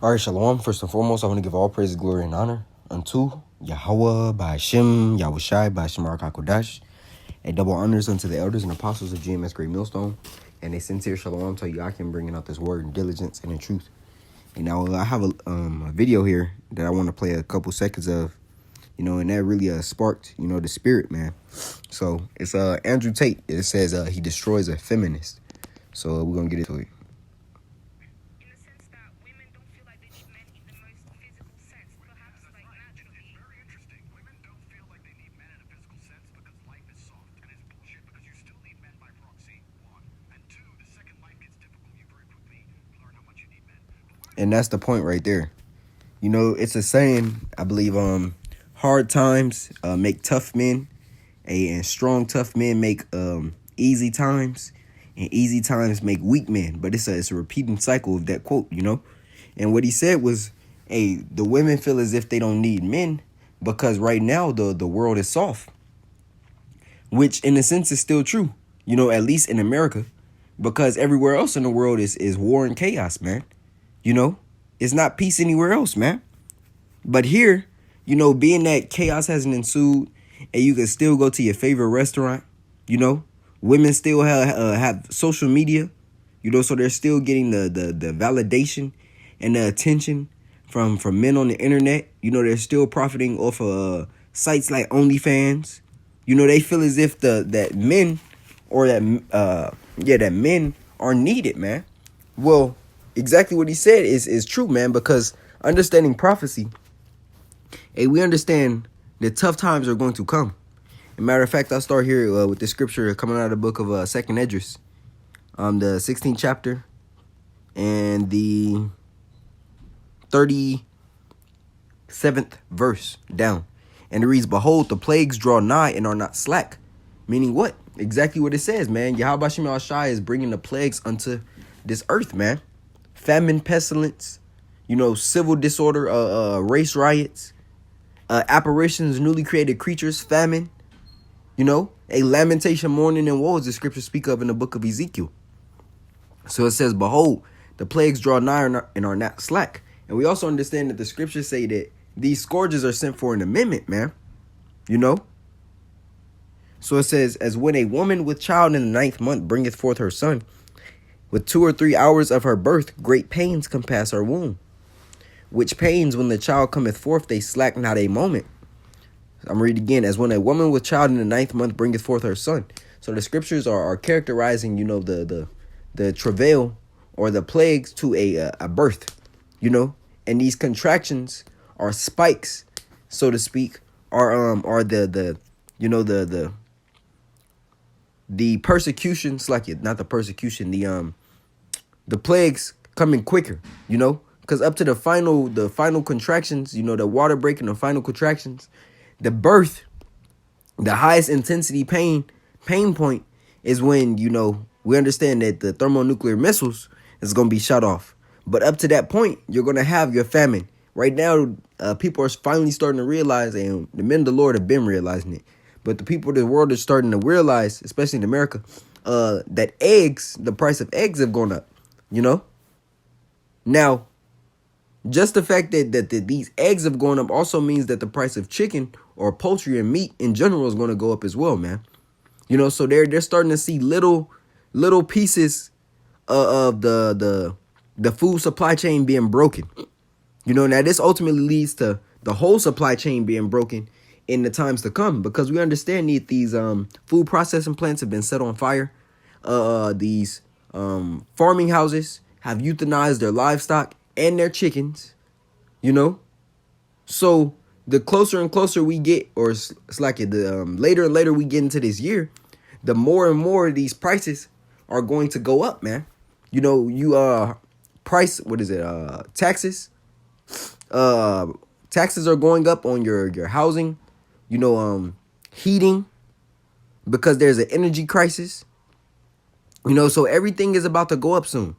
All right, shalom. First and foremost, I want to give all praise, glory, and honor unto Yahawah, bahasham, Yahawashi, bahasham, Kodash, and double honors unto the elders and apostles of GMS Great Millstone, and a sincere shalom to Yahawashi bringing out this word in diligence and in truth. And now I have a video here that I want to play a couple seconds of, and that really sparked, the spirit, man. So it's Andrew Tate. It says he destroys a feminist. So we're going to get into it. And that's the point right there. It's a saying, I believe, hard times make tough men, and strong, tough men make easy times, and easy times make weak men. But it's a repeating cycle of that quote, And what he said was, hey, the women feel as if they don't need men because right now the world is soft, which in a sense is still true, at least in America, because everywhere else in the world is war and chaos, man. It's not peace anywhere else, man. But here, being that chaos hasn't ensued and you can still go to your favorite restaurant, women still have social media, so they're still getting the validation and the attention from men on the internet. They're still profiting off of sites like OnlyFans. They feel as if that men are needed, man. Well, exactly what he said is true, man, because understanding prophecy, hey, we understand that tough times are going to come. As a matter of fact, I'll start here with the scripture coming out of the book of 2nd Esdras, the 16th chapter and the 37th verse down. And it reads, "Behold, the plagues draw nigh and are not slack." Meaning what? Exactly what it says, man. Yahawashi is bringing the plagues unto this earth, man. Famine, pestilence, civil disorder, race riots, apparitions, newly created creatures, famine, a lamentation, mourning, and woe, as the scriptures speak of in the book of Ezekiel. So it says, behold, the plagues draw nigh and are not slack. And we also understand that the scriptures say that these scourges are sent for an amendment, man. So it says, as when a woman with child in the 9th month bringeth forth her son, with 2 or 3 hours of her birth, great pains compass her womb. Which pains, when the child cometh forth, they slack not a moment. I'm reading again. As when a woman with child in the 9th month bringeth forth her son. So the scriptures are characterizing, the travail or the plagues to a birth, And these contractions are spikes, so to speak, are the persecutions, not the persecution, the plagues coming quicker, because up to the final contractions, the water breaking, the final contractions, the birth, the highest intensity pain point is when, we understand that the thermonuclear missiles is going to be shut off. But up to that point, you're going to have your famine. Right now, people are finally starting to realize, and the men of the Lord have been realizing it, but the people of the world are starting to realize, especially in America, that the price of eggs have gone up, Now, just the fact that these eggs have gone up also means that the price of chicken or poultry and meat in general is going to go up as well, man. So they're starting to see little pieces of the food supply chain being broken. Now this ultimately leads to the whole supply chain being broken in the times to come, because we understand that these food processing plants have been set on fire. These farming houses have euthanized their livestock and their chickens, So the closer and closer we get, or it's like the later and later we get into this year, the more and more these prices are going to go up, man. Taxes. Taxes are going up on your housing, heating, because there's an energy crisis, so everything is about to go up soon.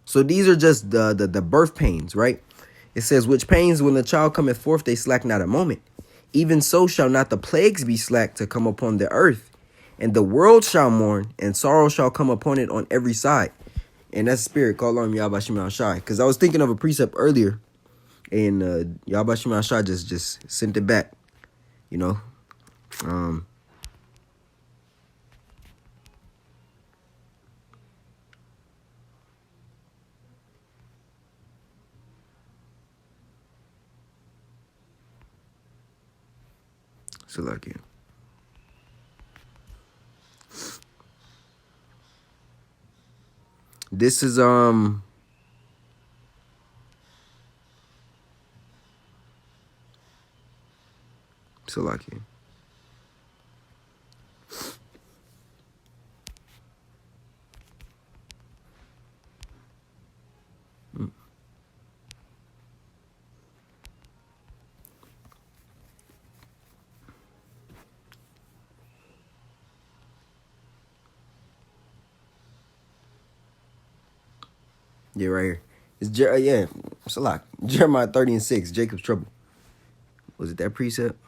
So these are just the birth pains, right? It says, which pains, when the child cometh forth, they slack not a moment. Even so shall not the plagues be slack to come upon the earth. And the world shall mourn, and sorrow shall come upon it on every side. And that's a spirit called on Yahawashi. Because I was thinking of a precept earlier, and Yahawashi just sent it back. You know, so like it. This is so like it. Yeah, right here. It's it's a lot. Jeremiah 30:6, Jacob's trouble. Was it that precept?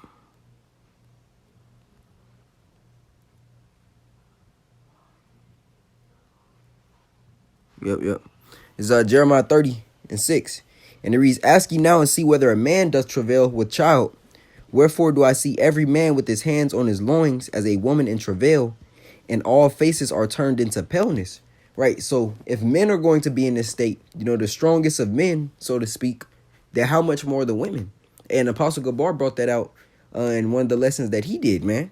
Yep. It's Jeremiah 30:6. And it reads, Ask ye now and see whether a man doth travail with child. Wherefore do I see every man with his hands on his loins as a woman in travail, and all faces are turned into paleness. Right, so if men are going to be in this state, the strongest of men, so to speak, then how much more the women? And Apostle Gabar brought that out in one of the lessons that he did, man.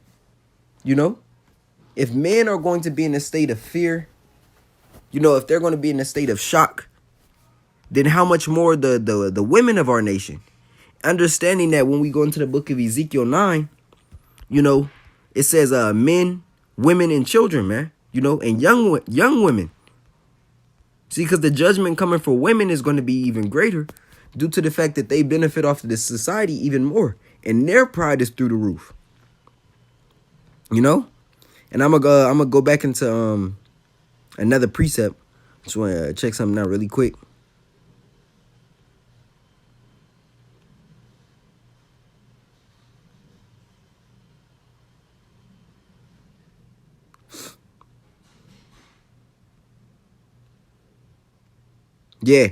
If men are going to be in a state of fear, if they're going to be in a state of shock, then how much more the women of our nation? Understanding that when we go into the book of Ezekiel 9, it says men, women, and children, man. And young women. See, because the judgment coming for women is going to be even greater due to the fact that they benefit off of this society even more. And their pride is through the roof. And I'm gonna go back into another precept. Just want to check something out really quick. Yeah,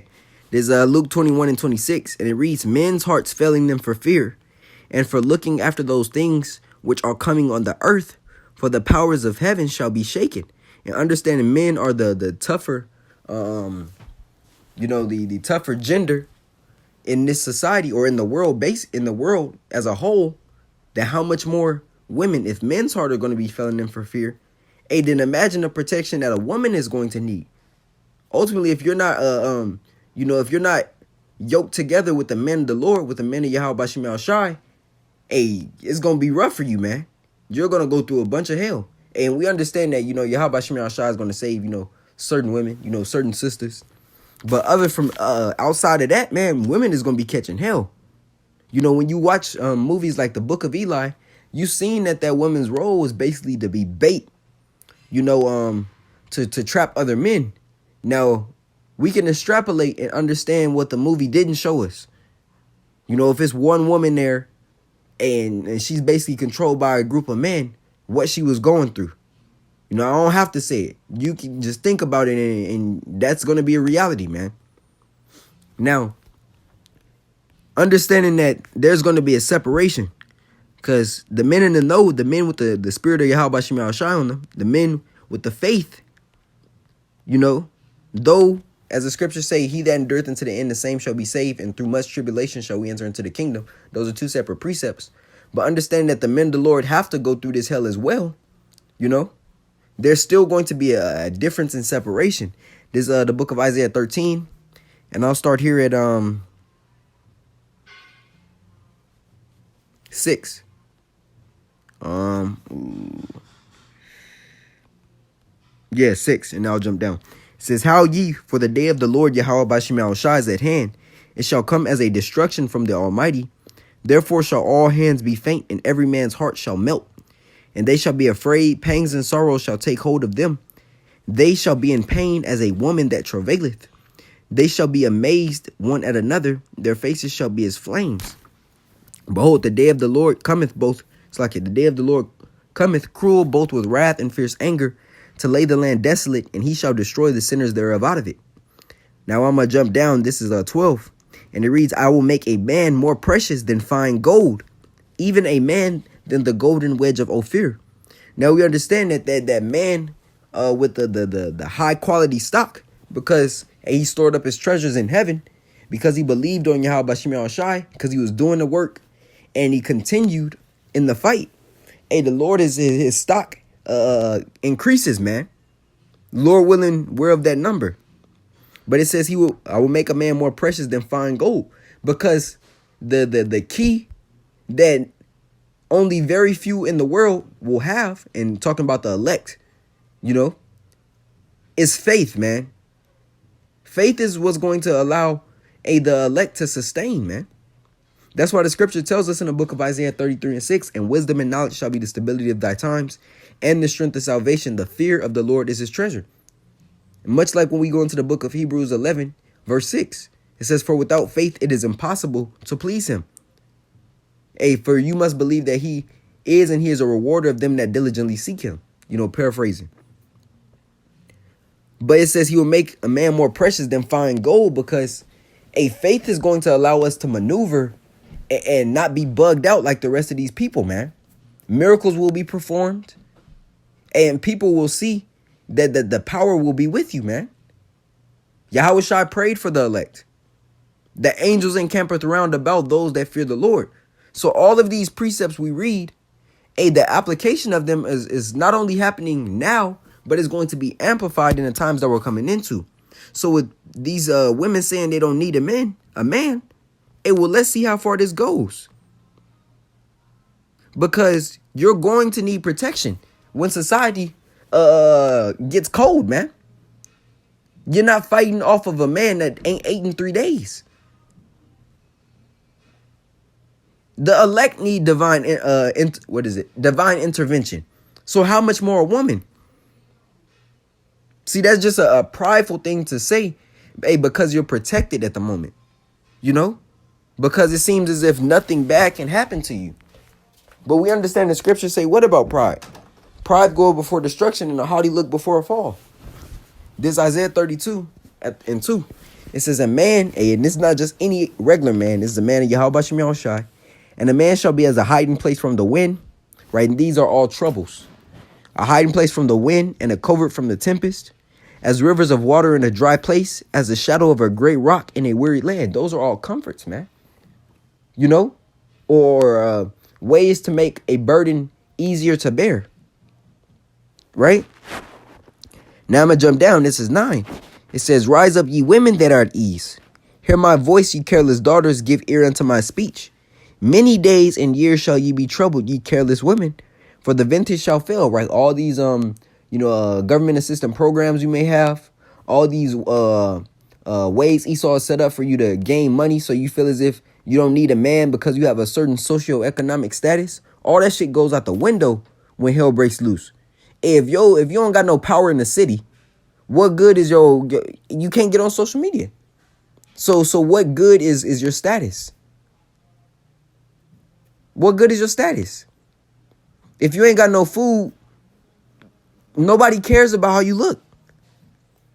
there's Luke 21:26, and it reads, men's hearts failing them for fear, and for looking after those things which are coming on the earth, for the powers of heaven shall be shaken. And understanding men are the tougher, the tougher gender in this society or in the world as a whole, that how much more women, if men's heart are going to be failing them for fear, hey, then imagine the protection that a woman is going to need. Ultimately, if you're not, if you're not yoked together with the men of the Lord, with the men of Yahawashi, hey, it's gonna be rough for you, man. You're gonna go through a bunch of hell, and we understand that Yahawashi is gonna save certain women, certain sisters, but other from outside of that, man, women is gonna be catching hell. When you watch movies like the Book of Eli, you seen that woman's role was basically to be bait, to trap other men. Now, we can extrapolate and understand what the movie didn't show us. If it's one woman there and she's basically controlled by a group of men, what she was going through. I don't have to say it. You can just think about it, and that's going to be a reality, man. Now, understanding that there's going to be a separation, because the men in the know, the men with the spirit of Yahawashi on them, the men with the faith, though, as the scriptures say, he that endureth unto the end, the same shall be saved, and through much tribulation shall we enter into the kingdom. Those are two separate precepts. But understand that the men of the Lord have to go through this hell as well. There's still going to be a difference in separation. This is the book of Isaiah 13. And I'll start here at 6. Yeah, 6, and I'll jump down. It says, How ye, for the day of the Lord Yahawashi is at hand. It shall come as a destruction from the Almighty. Therefore shall all hands be faint, and every man's heart shall melt. And they shall be afraid, pangs and sorrows shall take hold of them. They shall be in pain as a woman that travaileth. They shall be amazed one at another. Their faces shall be as flames. Behold, the day of the Lord cometh the day of the Lord cometh cruel, both with wrath and fierce anger, to lay the land desolate, and he shall destroy the sinners thereof out of it. Now I'm going to jump down. This is 12. And it reads, I will make a man more precious than fine gold, even a man than the golden wedge of Ophir. Now we understand that man with the high quality stock, because he stored up his treasures in heaven, because he believed on Yahawashi, because he was doing the work, and he continued in the fight. Hey, the Lord is his stock increases, man. Lord willing, we're of that number. But it says I will make a man more precious than fine gold, because the key that only very few in the world will have, and talking about the elect, is faith, man. Faith is what's going to allow the elect to sustain, man. That's why the scripture tells us in the book of Isaiah 33:6, and wisdom and knowledge shall be the stability of thy times, and the strength of salvation. The fear of the Lord is his treasure. Much like when we go into the book of Hebrews 11, verse 6, it says, for without faith, it is impossible to please him. For you must believe that he is, and he is a rewarder of them that diligently seek him. Paraphrasing. But it says he will make a man more precious than fine gold, because faith is going to allow us to maneuver and not be bugged out like the rest of these people, man. Miracles will be performed, and people will see that the power will be with you, man. Yahawashi prayed for the elect. The angels encampeth round about those that fear the Lord. So all of these precepts we read, the application of them is not only happening now, but it's going to be amplified in the times that we're coming into. So with these women saying they don't need a man, well, let's see how far this goes. Because you're going to need protection when society gets cold, man. You're not fighting off of a man that ain't ate in 3 days. The elect need divine divine intervention. So how much more a woman? See, that's just a prideful thing to say, because you're protected at the moment, because it seems as if nothing bad can happen to you. But we understand the scriptures say, what about pride? Pride goeth before destruction, and a haughty look before a fall. This Isaiah 32 and 2. It says, a man, and this is not just any regular man, this is a man of Yahawashi, and a man shall be as a hiding place from the wind, right? And these are all troubles. A hiding place from the wind, and a covert from the tempest, as rivers of water in a dry place, as the shadow of a great rock in a weary land. Those are all comforts, man. Or ways to make a burden easier to bear. Right? Now I'm going to jump down. This is 9. It says, rise up, ye women that are at ease. Hear my voice, ye careless daughters, give ear unto my speech. Many days and years shall ye be troubled, ye careless women, for the vintage shall fail. Right? All these government assistance programs you may have, all these ways Esau is set up for you to gain money, so you feel as if you don't need a man because you have a certain socioeconomic status. All that shit goes out the window when hell breaks loose. If you don't got no power in the city, what good is you can't get on social media. So what good is your status? What good is your status? If you ain't got no food, nobody cares about how you look.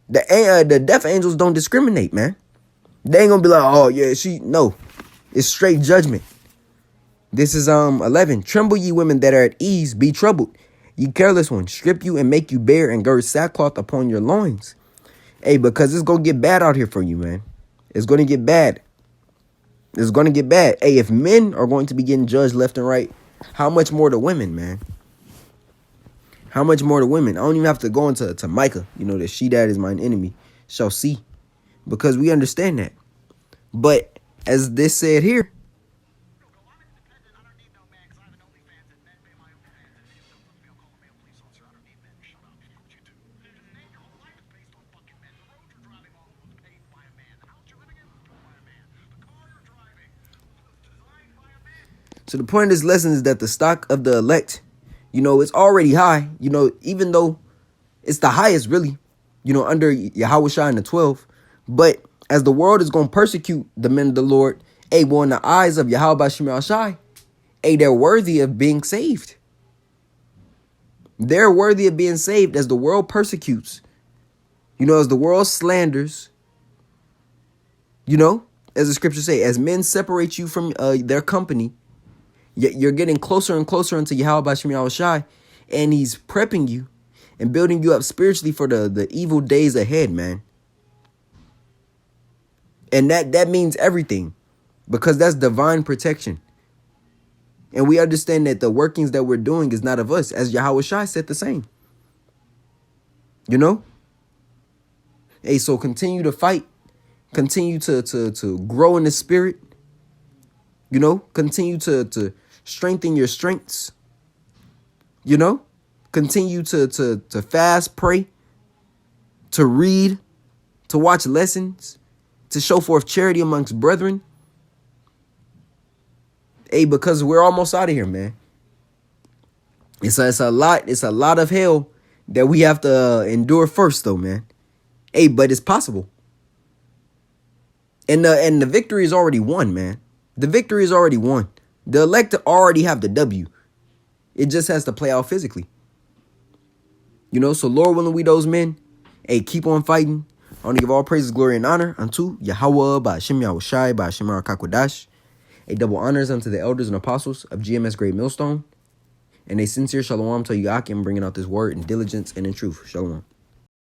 The death angels don't discriminate, man. They ain't gonna be like, oh yeah, no. It's straight judgment. This is 11. Tremble, ye women that are at ease, be troubled. Ye careless ones, strip you and make you bare, and gird sackcloth upon your loins. Because it's gonna get bad out here for you, man. It's gonna get bad. It's gonna get bad. If men are going to be getting judged left and right, how much more the women, man? How much more the women? I don't even have to go into Micah, that she that is mine enemy shall see, because we understand that. But as this said here, so the point of this lesson is that the stock of the elect, it's already high, even though it's the highest really, under Yahawashi and the 12. But as the world is going to persecute the men of the Lord, well, in the eyes of Yahawashi, they're worthy of being saved. They're worthy of being saved as the world persecutes. You know, as the world slanders. You know, as the scriptures say, as men separate you from their company, yet you're getting closer and closer into Yahawah bahasham Yahawashi, and he's prepping you and building you up spiritually for the evil days ahead, man. And that means everything, because that's divine protection. And we understand that the workings that we're doing is not of us, as Yahawashi said the same. You know? Hey, so continue to fight. Continue to grow in the spirit. You know? Continue to strengthen your strengths. You know? Continue to fast, pray, to read, to watch lessons, to show forth charity amongst brethren. Hey, because we're almost out of here, man. It's a lot of hell that we have to endure first, though, man. Hey, but it's possible. And the victory is already won, man. The victory is already won. The elect already have the W. It just has to play out physically. You know, so Lord willing, we those men. Hey, keep on fighting. I want to give all praises, glory, and honor unto Yahawah, bahasham Yahawashi, bahasham Kakwadash. A double honors unto the elders and apostles of GMS Great Millstone. And a sincere shalom to you, Akim, bringing out this word in diligence and in truth. Shalom.